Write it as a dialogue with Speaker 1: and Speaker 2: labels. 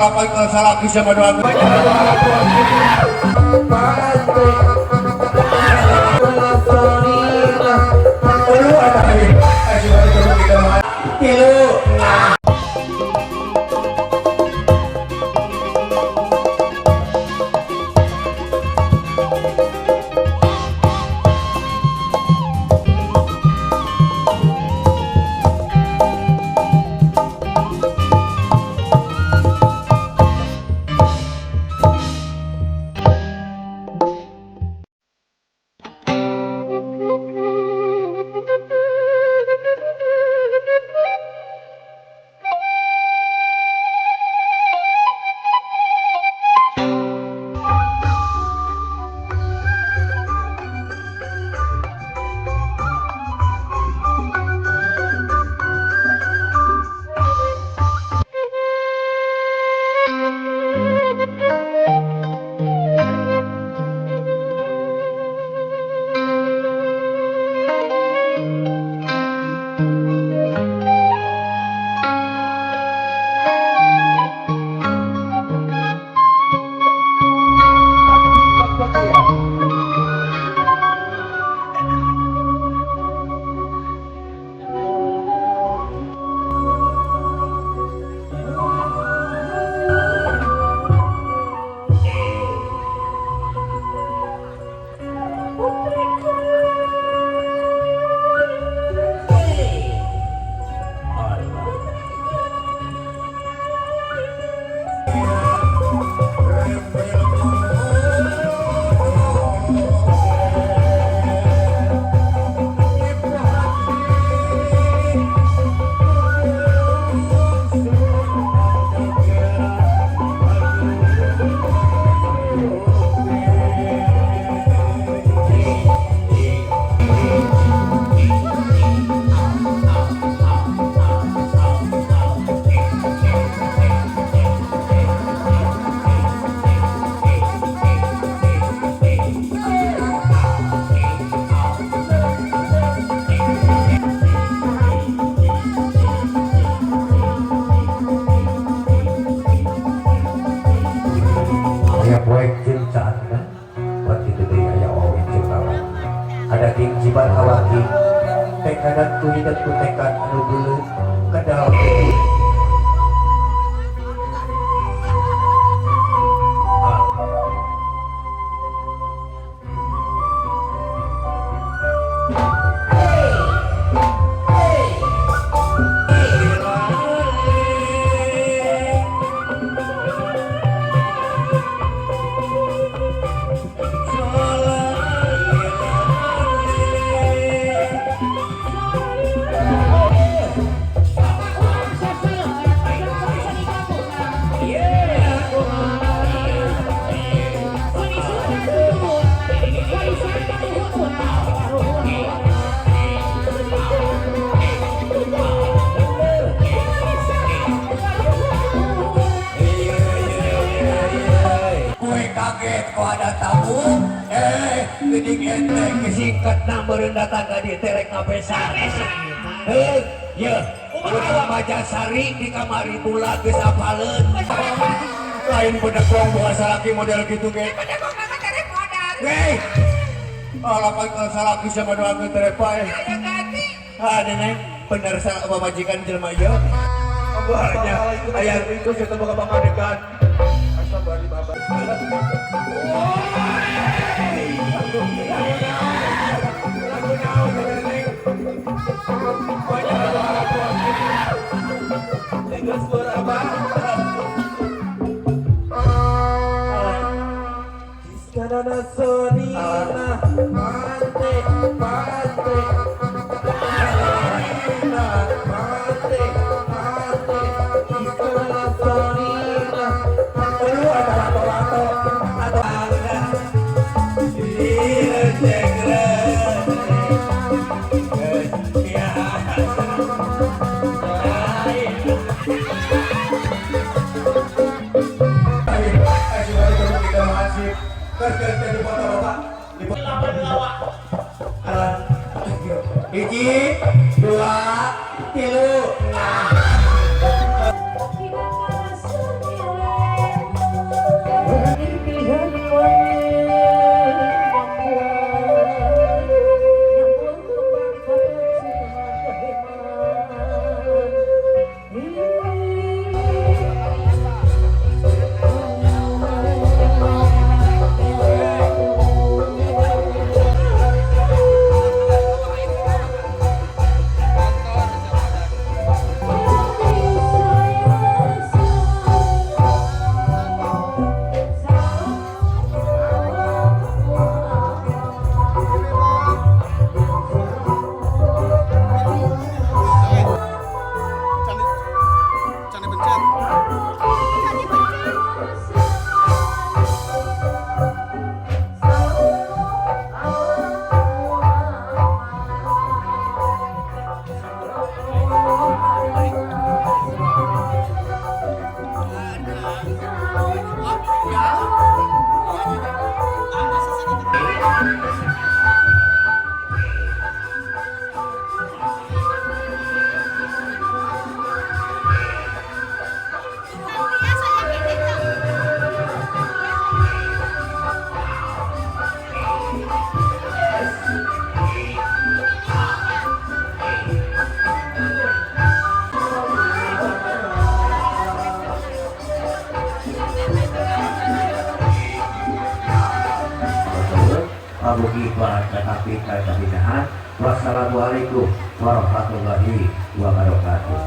Speaker 1: Apa kalau salah kisah pada aku? Ada king jibat awaki tekanan tu hidat tu tekan anu bulu kedal ada tamu gede enteng kesingkat nambereun datang ka dieu teh rek ngabesan ya urang baca sari di kamari pula geus apaleun lain bedak rong boga salaki model kitu ge bedak boga terek modal alapan kalau salaki sama doa ke terepae ada neng bener salah pamajikan jelema ieu banyak aya itu kita boga pamadekan asa bari baba Hiji, dua, tilu. mugi para tetapi kabinaan. Wassalamualaikum warahmatullahi wabarakatuh.